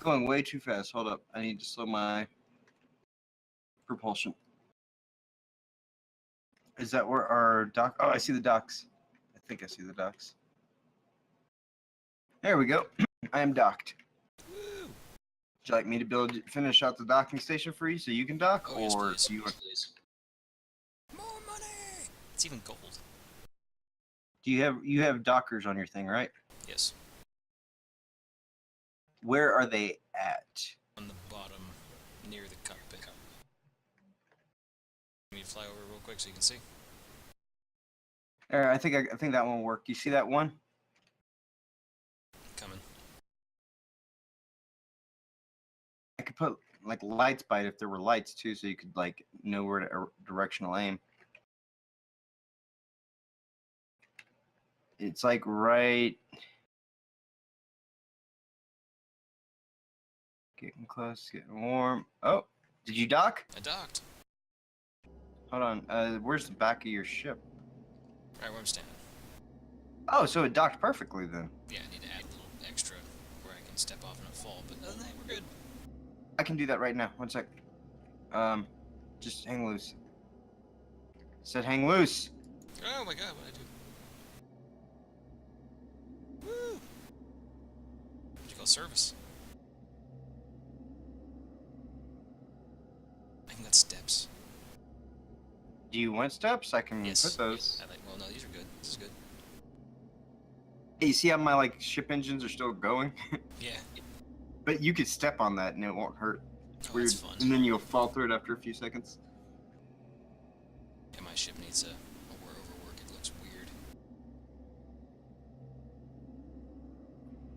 going way too fast. Hold up. I need to slow my propulsion. Is that where our dock? Oh, I see the docks. I think I see the docks. There we go. I am docked. Woo! Would you like me to finish out the docking station for you so you can dock? Oh, yes, or please. do you More money! It's even gold. Do you have dockers on your thing, right? Yes. Where are they at? On the bottom, near the cockpit. Let me fly over real quick so you can see. I think that one worked. You see that one? Coming. I could put like lights by it if there were lights too, so you could like know where to directional aim. It's like right. Getting close, getting warm. Oh, did you dock? I docked. Hold on. Where's the back of your ship? Right where I'm standing. Oh, so it docked perfectly then. Yeah, I need to add a little extra where I can step off and not fall, but other than that, we're good. I can do that right now. One sec. Just hang loose. Said hang loose. Oh my god, what'd I do? Woo! What'd you call service? I can got steps. Do you want steps? I can Yes. put those. Yes. Well, no, these are good. This is good. Hey, you see how my like ship engines are still going? Yeah. But you could step on that and it won't hurt. Oh, Weird. that's fun. And then you'll fall through it after a few seconds. Yeah, my ship needs a overwork. It looks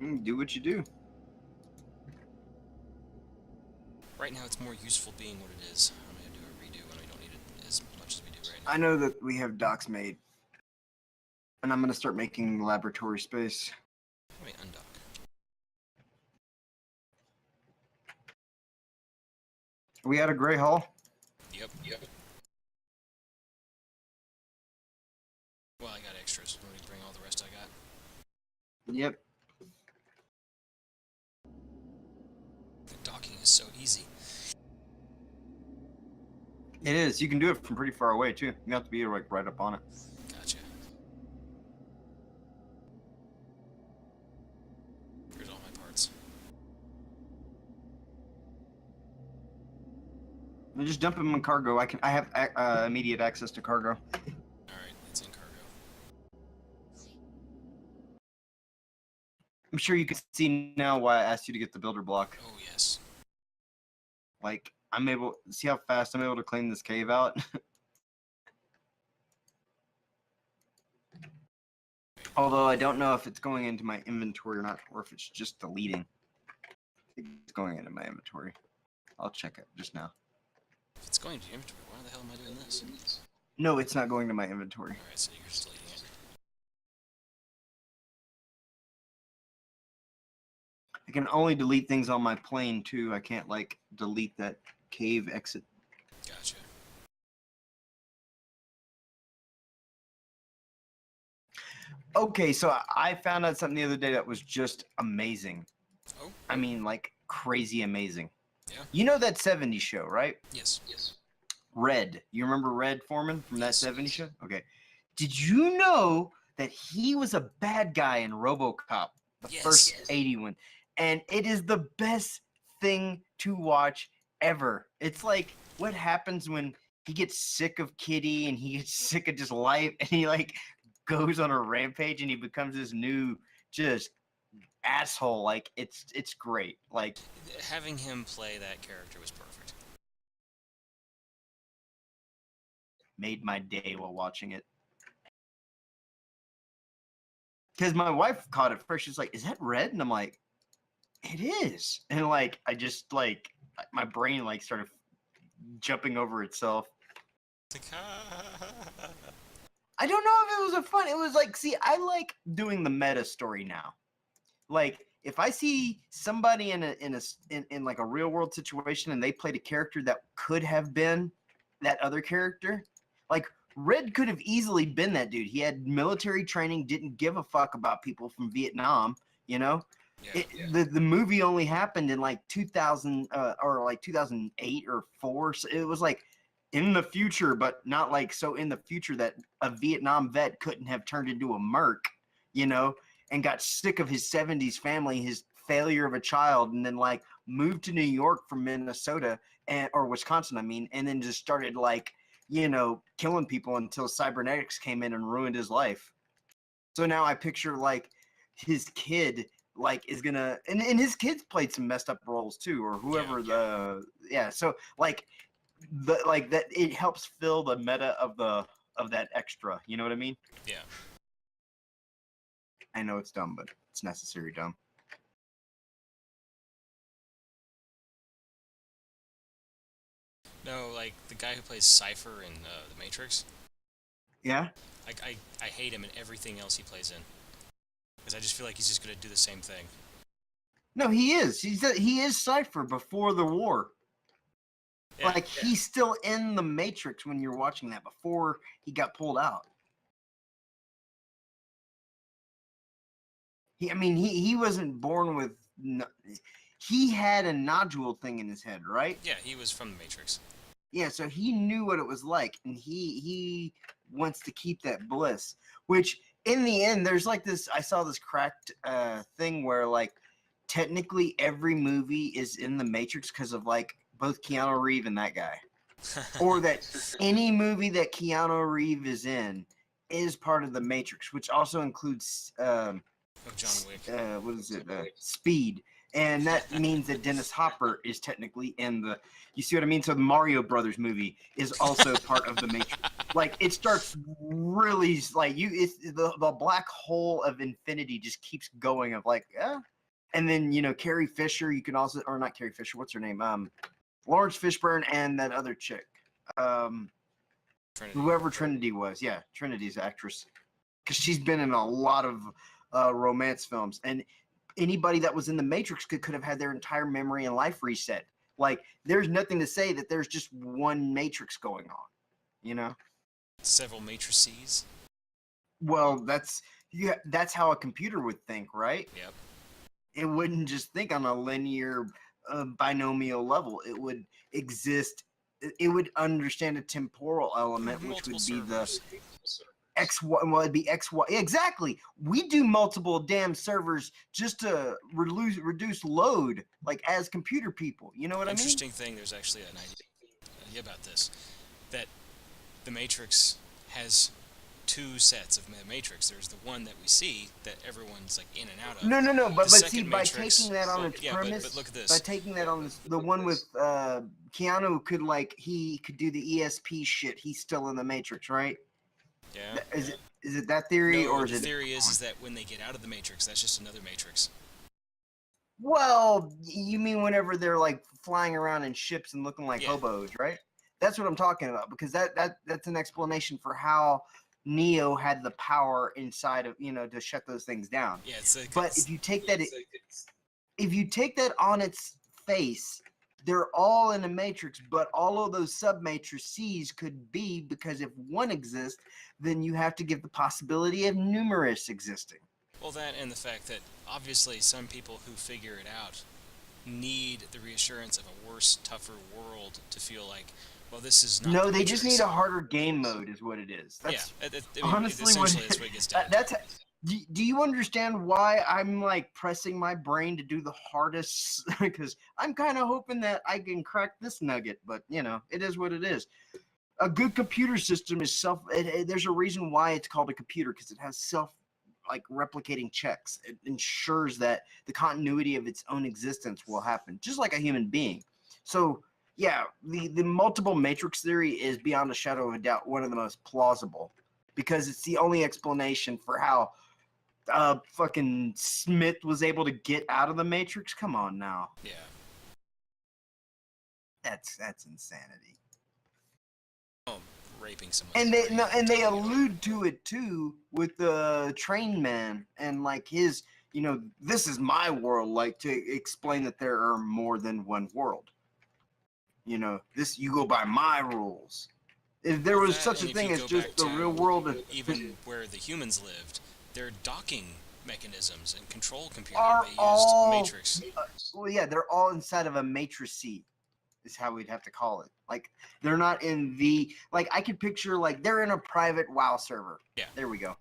weird. Do what you do. Right now, it's more useful being what it is. I'm gonna do a redo when we don't need it as much as we do right now. I know that we have docks made. And I'm going to start making laboratory space. Let me undock. We had a gray hull. Yep. Well, I got extras. Let me bring all the rest I got. Yep. The docking is so easy. It is. You can do it from pretty far away, too. You have to be like right up on it. Gotcha. Here's all my parts. And just dump them in cargo. I have immediate access to cargo. Alright, it's in cargo. I'm sure you can see now why I asked you to get the builder block. Oh, yes. Like, I'm able... See how fast I'm able to clean this cave out? Although I don't know if it's going into my inventory or not, or if it's just deleting. I think it's going into my inventory. I'll check it just now. If it's going to your inventory, why the hell am I doing this? No, it's not going to my inventory. Alright, so you're just deleting it. I can only delete things on my plane, too. I can't, like, delete that cave exit. Gotcha. Okay, so I found out something the other day that was just amazing. Oh? I mean, like, crazy amazing. Yeah? You know that 70s show, right? Yes. Red. You remember Red Foreman from that Yes. 70s show? Okay. Did you know that he was a bad guy in RoboCop, the first 80 one? And it is the best thing to watch ever. It's like what happens when he gets sick of Kitty and he gets sick of just life and he like goes on a rampage and he becomes this new just asshole. Like it's great. Like Having him play that character was perfect. made my day while watching it. Because my wife caught it first. She's like, "Is that Red?" And I'm like, "It is." And like, I just like my brain like started jumping over itself. I don't know if it was a fun. It was like, see, I like doing the meta story now. Like, if I see somebody in like a real world situation and they played a character that could have been that other character, like Red could have easily been that dude. He had military training, didn't give a fuck about people from Vietnam, you know. The movie only happened in like 2000 or like 2008 or 4. So it was like in the future, but not like so in the future that a Vietnam vet couldn't have turned into a merc, you know, and got sick of his 70s family, his failure of a child, and then like moved to New York from Minnesota or Wisconsin, I mean, and then just started like, you know, killing people until cybernetics came in and ruined his life. So now I picture like his kid like is gonna and his kids played some messed up roles too, or whoever so like that it helps fill the meta of that extra, you know what I mean? Yeah. I know it's dumb, but it's necessary dumb. No, like the guy who plays Cypher in The Matrix. Yeah. I hate him in everything else he plays in, because I just feel like he's just gonna do the same thing. No, he is. He is Cypher before the war. Yeah. Like he's still in the Matrix when you're watching that before he got pulled out. He wasn't born with. He had a nodule thing in his head, right? Yeah, he was from the Matrix. Yeah, so he knew what it was like, and he wants to keep that bliss. Which in the end, there's like this. I saw this cracked thing where like technically every movie is in the Matrix because of like both Keanu Reeves and that guy, or that any movie that Keanu Reeves is in is part of the Matrix, which also includes John Wick. What is it? Speed. And that means that Dennis Hopper is technically in the. You see what I mean? So the Mario Brothers movie is also part of the Matrix. Like it starts really like it's the black hole of infinity just keeps going of like and then you know Carrie Fisher. You can also or not Carrie Fisher. What's her name? Lawrence Fishburne and that other chick. Trinity. Whoever Trinity was. Yeah, Trinity's actress because she's been in a lot of romance films and. Anybody that was in the Matrix could have had their entire memory and life reset. Like, there's nothing to say that there's just one Matrix going on, you know? Several matrices. Well, that's how a computer would think, right? Yep. It wouldn't just think on a linear binomial level. It would exist. It would understand a temporal element, which would be the it'd be XY. Exactly. We do multiple damn servers just to reduce load, like as computer people. You know what I mean? Interesting thing. There's actually an idea about this, that the Matrix has two sets of Matrix. There's the one that we see that everyone's like in and out of. No. But see, by Matrix, taking that on its premise, but look at this. by taking that on the one with Keanu he could do the ESP shit. He's still in the Matrix, right? Yeah. Is it that theory or is the it? The theory is that when they get out of the Matrix, that's just another Matrix. Well, you mean whenever they're like flying around in ships and looking like hobos, right? That's what I'm talking about because that's an explanation for how Neo had the power inside of to shut those things down. Yeah, but if you take that on its face, they're all in a matrix, but all of those sub-matrices could be because if one exists, then you have to give the possibility of numerous existing. Well, that and the fact that obviously some people who figure it out need the reassurance of a worse, tougher world to feel like, well, this is not. No, they just need a harder game mode, is what it is. That's, honestly, essentially that's what it gets down to. Do you understand why I'm like pressing my brain to do the hardest? Because I'm kind of hoping that I can crack this nugget, but it is what it is. A good computer system is there's a reason why it's called a computer because it has replicating checks. It ensures that the continuity of its own existence will happen, just like a human being. So yeah, the multiple matrix theory is beyond a shadow of a doubt one of the most plausible because it's the only explanation for how fucking Smith was able to get out of the Matrix. Come on now. Yeah. That's insanity. Oh, raping someone. And they allude to it too with the train man and like his, this is my world, like to explain that there are more than one world. This you go by my rules. If there was such a thing as just the real world, even where the humans lived, they're docking mechanisms and control computing. Are They used all Matrix. well, yeah, they're all inside of a matrice. Is how we'd have to call it. Like they're not in the like I could picture like they're in a private WoW server. Yeah. There we go.